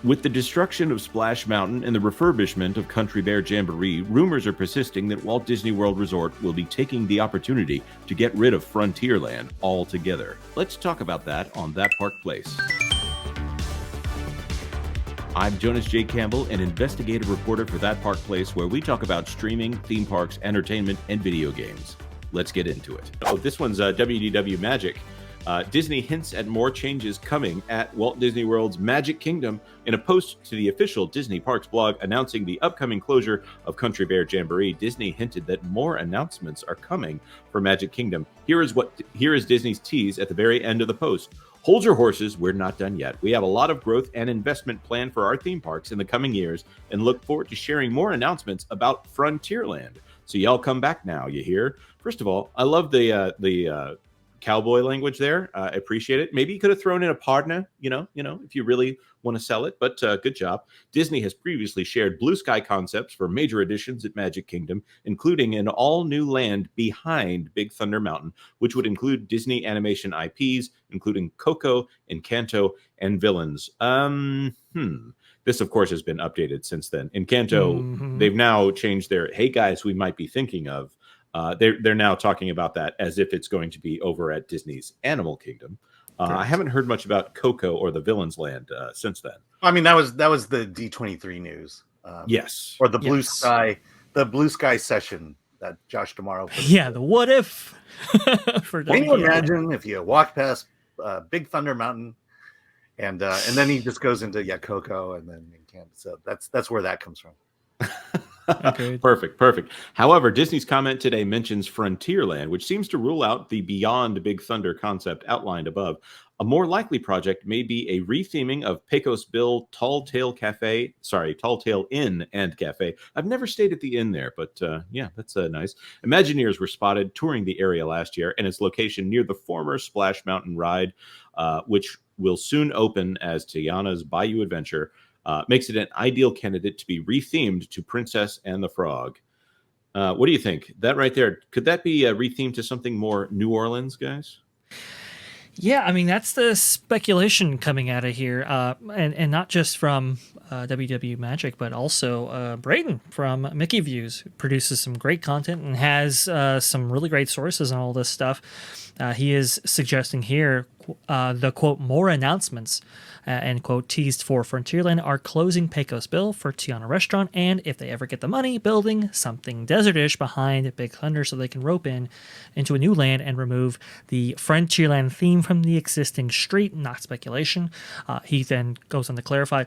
With the destruction of Splash Mountain and the refurbishment of Country Bear Jamboree, rumors are persisting that Walt Disney World Resort will be taking the opportunity to get rid of Frontierland altogether. Let's talk about that on That Park Place. I'm Jonas J. Campbell, an investigative reporter for That Park Place, where we talk about streaming, theme parks, entertainment, and video games. Let's get into it. Oh, this one's WDW Magic. Disney hints at more changes coming at Walt Disney World's Magic Kingdom in a post to the official Disney Parks blog announcing the upcoming closure of Country Bear Jamboree. Disney hinted that more announcements are coming for Magic Kingdom. Here is Disney's tease at the very end of the post. Hold your horses, we're not done yet. We have a lot of growth and investment planned for our theme parks in the coming years and look forward to sharing more announcements about Frontierland. So y'all come back now, you hear? First of all, I love the cowboy language there. I appreciate it. Maybe you could have thrown in a partner, you know, if you really want to sell it, but good job. Disney has previously shared blue sky concepts for major additions at Magic Kingdom, including an all-new land behind Big Thunder Mountain, which would include Disney animation IPs, including Coco, Encanto, and Villains. This, of course, has been updated since then. Encanto, they've now changed their, hey, guys, we might be thinking of. They're now talking about that as if it's going to be over at Disney's Animal Kingdom. I haven't heard much about Coco or the Villains Land since then. I mean, that was the D23 news. Yes, or the Blue Sky session that Josh D'Amaro. Yeah, the what if. Can you imagine if you walk past Big Thunder Mountain, and then he just goes into Coco, and then so that's where that comes from. Okay. Perfect. However, Disney's comment today mentions Frontierland, which seems to rule out the Beyond Big Thunder concept outlined above. A more likely project may be a retheming of Pecos Bill Tall Tale Inn and Cafe. I've never stayed at the inn there, but yeah, that's nice. Imagineers were spotted touring the area last year, and its location near the former Splash Mountain ride, which will soon open as Tiana's Bayou Adventure, makes it an ideal candidate to be rethemed to Princess and the Frog. What do you think? That right there, could that be rethemed to something more New Orleans, guys? Yeah, I mean, that's the speculation coming out of here. And not just from WW Magic, but also Brayden from Mickey Views, who produces some great content and has some really great sources on all this stuff. He is suggesting here the, quote, more announcements, end quote, teased for Frontierland are closing Pecos Bill for Tiana Restaurant, and if they ever get the money, building something desertish behind Big Thunder so they can rope into a new land and remove the Frontierland theme from the existing street. Not speculation. He then goes on to clarify,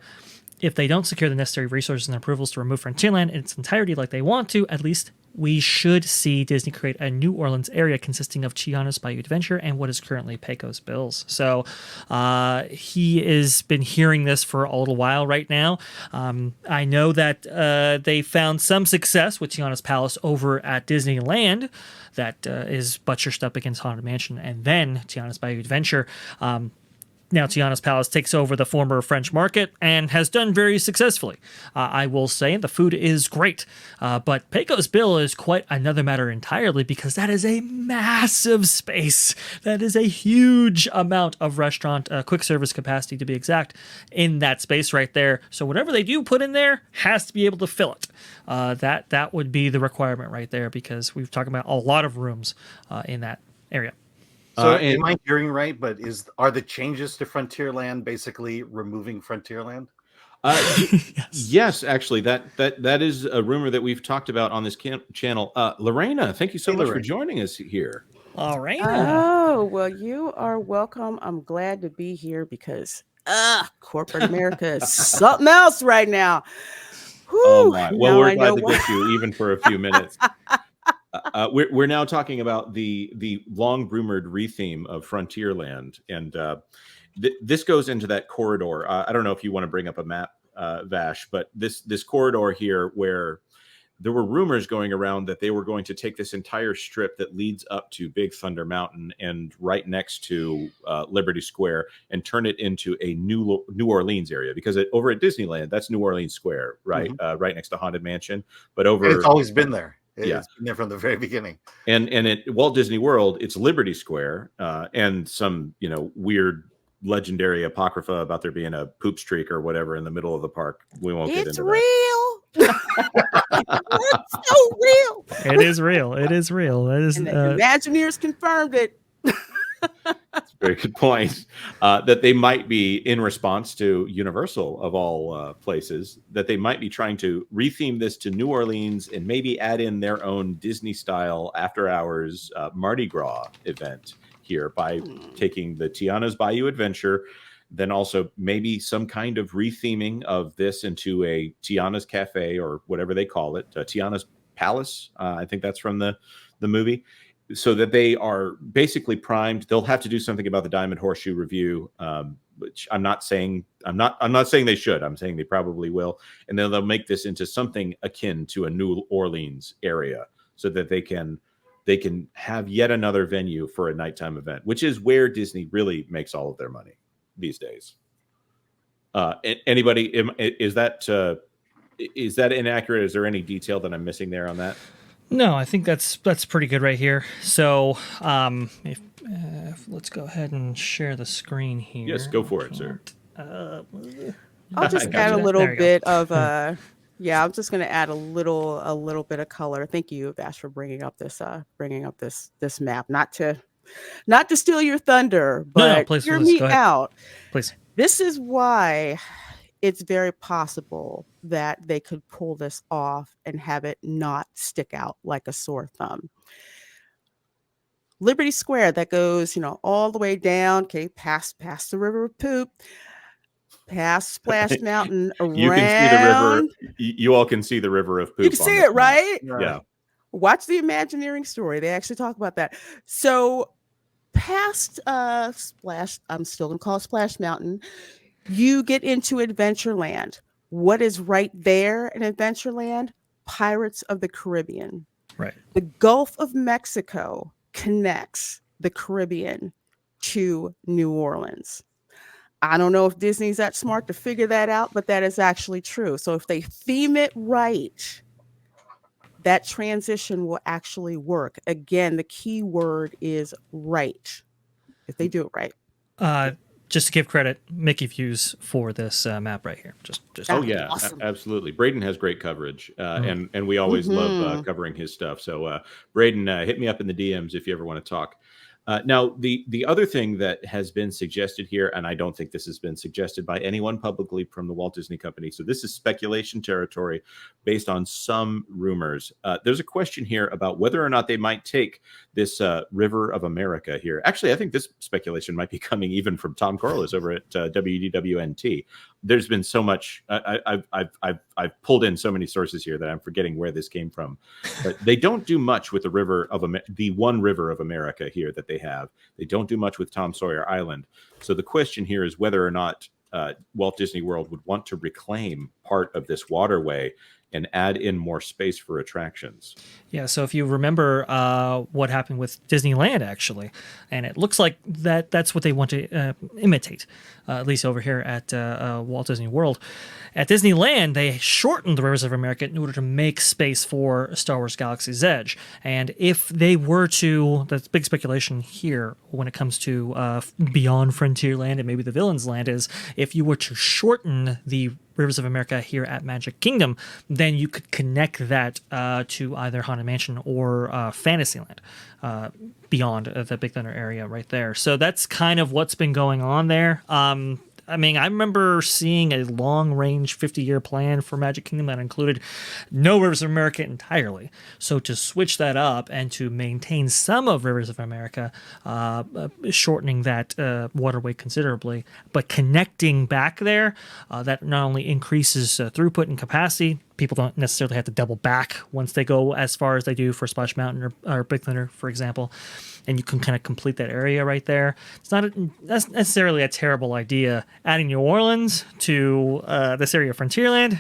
if they don't secure the necessary resources and approvals to remove Frontierland in its entirety like they want to, at least we should see Disney create a New Orleans area consisting of Tiana's Bayou Adventure and what is currently Pecos Bills. So he has been hearing this for a little while right now. I know that they found some success with Tiana's Palace over at Disneyland that is buttressed up against Haunted Mansion, and then Tiana's Bayou Adventure. Now Tiana's Palace takes over the former French Market and has done very successfully. I will say the food is great, but Pecos Bill is quite another matter entirely because that is a massive space. That is a huge amount of restaurant quick service capacity, to be exact, in that space right there. So whatever they do put in there has to be able to fill it. That would be the requirement right there, because we've talked about a lot of rooms in that area. So am I hearing right? But are the changes to Frontierland basically removing Frontierland? Yes, actually, that is a rumor that we've talked about on this channel. Lorena, thank you so much for joining us here. Lorena. Oh, well, you are welcome. I'm glad to be here because corporate America is something else right now. Whew, oh my! Well, we're glad to get you even for a few minutes. We're now talking about the long rumored retheme of Frontierland, and this goes into that corridor. I don't know if you want to bring up a map, Vash, but this corridor here, where there were rumors going around that they were going to take this entire strip that leads up to Big Thunder Mountain and right next to Liberty Square and turn it into a New Orleans area, because over at Disneyland, that's New Orleans Square, right? Mm-hmm. Right next to Haunted Mansion. But it's always been there. Yeah. It's been there from the very beginning. And at Walt Disney World, it's Liberty Square and some, weird legendary apocrypha about there being a poop streak or whatever in the middle of the park. We won't get into real. It's so real. It is real. It is real. That is And the Imagineers confirmed it. That's a very good point. That they might be in response to Universal of all places, that they might be trying to retheme this to New Orleans and maybe add in their own Disney style after hours Mardi Gras event here by taking the Tiana's Bayou Adventure, then also maybe some kind of retheming of this into a Tiana's Cafe or whatever they call it, Tiana's Palace. I think that's from the movie. So that they are basically primed. They'll have to do something about the Diamond Horseshoe review, which I'm not saying they should. I'm saying they probably will, and then they'll make this into something akin to a New Orleans area, so that they can have yet another venue for a nighttime event, which is where Disney really makes all of their money these days. Anybody, is that inaccurate? Is there any detail that I'm missing there on that? No, I think that's pretty good right here. So if let's go ahead and share the screen here. Yes, go for it, sir. I'll just add a little bit of I'm just going to add a little bit of color. Thank you, Vash, for bringing up this map. Not to steal your thunder, but please, hear me out. Please. This is why it's very possible that they could pull this off and have it not stick out like a sore thumb. Liberty Square, that goes, all the way down, past the River of Poop, past Splash Mountain, around. You can see the river. You all can see the River of Poop. You can see it, right? Yeah. Watch the Imagineering story. They actually talk about that. So past Splash, I'm still going to call it Splash Mountain, you get into Adventureland. What is right there in Adventureland? Pirates of the Caribbean. Right. The Gulf of Mexico connects the Caribbean to New Orleans. I don't know if Disney's that smart to figure that out, but that is actually true. So if they theme it right, that transition will actually work. Again, the key word is right. If they do it right. Just to give credit, Mickey Views for this map right here. Just oh yeah, awesome. Absolutely. Braden has great coverage, and we always love covering his stuff. So Braden, hit me up in the DMs if you ever want to talk. Now, the other thing that has been suggested here, and I don't think this has been suggested by anyone publicly from the Walt Disney Company, so this is speculation territory based on some rumors. There's a question here about whether or not they might take this River of America here. Actually, I think this speculation might be coming even from Tom Corliss over at WDWNT. There's been so much. I've pulled in so many sources here that I'm forgetting where this came from. But they don't do much with the one River of America here that they have. They don't do much with Tom Sawyer Island. So the question here is whether or not Walt Disney World would want to reclaim part of this waterway and add in more space for attractions. Yeah, so if you remember what happened with Disneyland, actually, and it looks like that's what they want to imitate, at least over here at Walt Disney World. At Disneyland, they shortened the Rivers of America in order to make space for Star Wars Galaxy's Edge. And if they were to, that's big speculation here when it comes to Beyond Frontierland and maybe the Villains Land, is if you were to shorten the Rivers of America here at Magic Kingdom, then you could connect that to either Haunted Mansion or Fantasyland beyond the Big Thunder area right there. So that's kind of what's been going on there. I mean, I remember seeing a long-range 50-year plan for Magic Kingdom that included no Rivers of America entirely. So to switch that up and to maintain some of Rivers of America, shortening that waterway considerably, but connecting back there, that not only increases throughput and capacity, people don't necessarily have to double back once they go as far as they do for Splash Mountain or Big Thunder, for example. And you can kind of complete that area right there. It's not that's necessarily a terrible idea. Adding New Orleans to this area of Frontierland,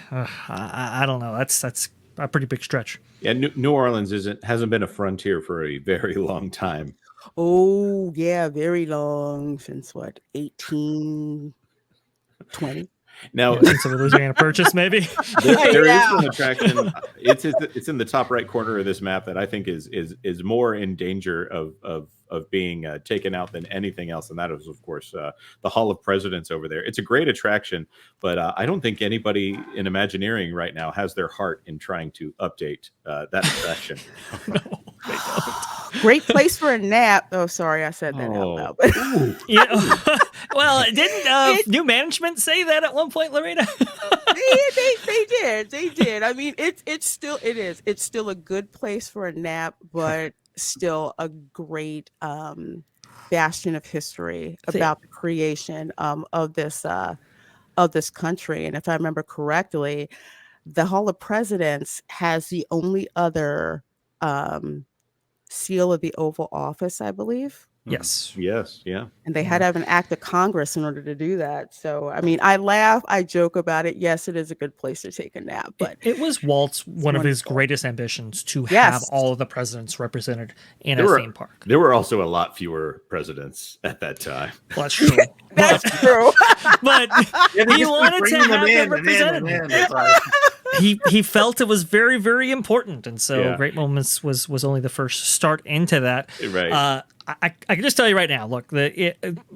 I don't know. That's a pretty big stretch. Yeah, New Orleans hasn't been a frontier for a very long time. Oh yeah, very long, since what, 1820? Now, It's a Louisiana Purchase, maybe. there is one attraction. It's in the top right corner of this map that I think is more in danger of being taken out than anything else, and that is, of course, the Hall of Presidents over there. It's a great attraction, but I don't think anybody in Imagineering right now has their heart in trying to update that attraction. No, they don't. Great place for a nap. Oh, sorry, I said that out loud. Yeah. Well, didn't new management say that at one point, Lorena? They did. I mean, it's still a good place for a nap, but still a great bastion of history about the creation of this country. And if I remember correctly, the Hall of Presidents has the only other seal of the Oval Office, I believe. Yes. Yes. Yeah. And they had to have an act of Congress in order to do that. So, I mean, I laugh, I joke about it. Yes, it is a good place to take a nap. But it was Walt's one of his greatest ambitions to have Yes. all of the presidents represented in a theme park. There were also a lot fewer presidents at that time. Well, that's true. That's true. But he wanted to have them represented. He felt it was very, very important, and so Great Moments was only the first start into that. Right. I can just tell you right now. Look, a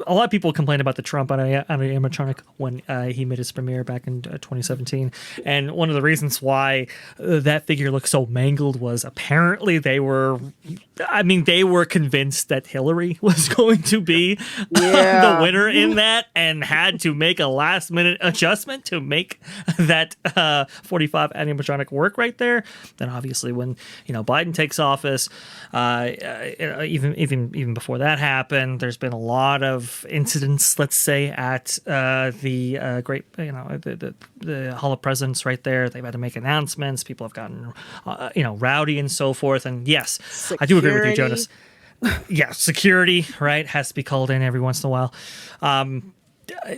lot of people complained about the Trump on animatronic when he made his premiere back in 2017, and one of the reasons why that figure looked so mangled was apparently they were convinced that Hillary was going to be the winner in that, and had to make a last minute adjustment to make that 45 animatronic work right there. Then obviously when Biden takes office, even before that happened, there's been a lot of incidents, let's say, at the Hall of Presidents right there. They've had to make announcements. People have gotten rowdy and so forth. And yes, security. I do agree with you, Jonas. Yeah, security, right, has to be called in every once in a while.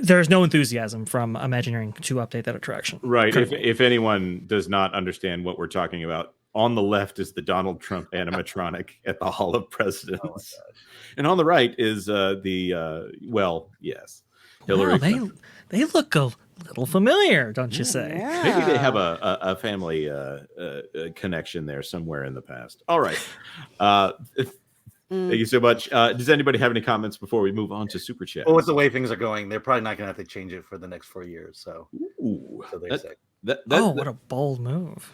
There's no enthusiasm from Imagineering to update that attraction. Right. If anyone does not understand what we're talking about, on the left is the Donald Trump animatronic at the Hall of Presidents. And on the right is Hillary. Wow, they look a little familiar, don't you say? Yeah. Maybe they have a family connection there somewhere in the past. All right. Thank you so much. Does anybody have any comments before we move on to Super Chat? Well, with the way things are going, they're probably not going to have to change it for the next 4 years. So, so they say. What a bold move!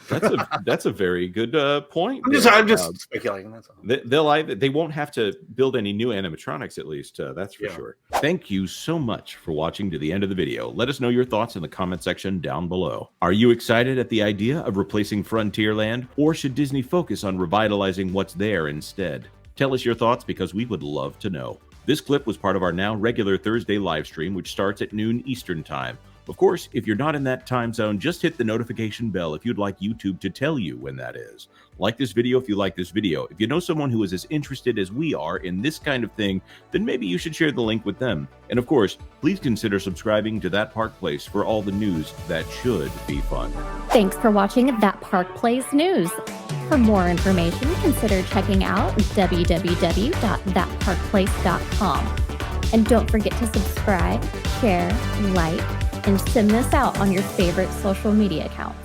That's a very good point. I'm just speculating. That's all. They won't have to build any new animatronics, at least. That's for sure. Thank you so much for watching to the end of the video. Let us know your thoughts in the comment section down below. Are you excited at the idea of replacing Frontierland, or should Disney focus on revitalizing what's there instead? Tell us your thoughts, because we would love to know. This clip was part of our now regular Thursday live stream, which starts at noon Eastern Time. Of course, if you're not in that time zone, just hit the notification bell if you'd like YouTube to tell you when that is. Like this video if you like this video. If you know someone who is as interested as we are in this kind of thing, then maybe you should share the link with them. And of course, please consider subscribing to That Park Place for all the news that should be fun. Thanks for watching That Park Place News. For more information, consider checking out www.thatparkplace.com. And don't forget to subscribe, share, like, and send this out on your favorite social media accounts.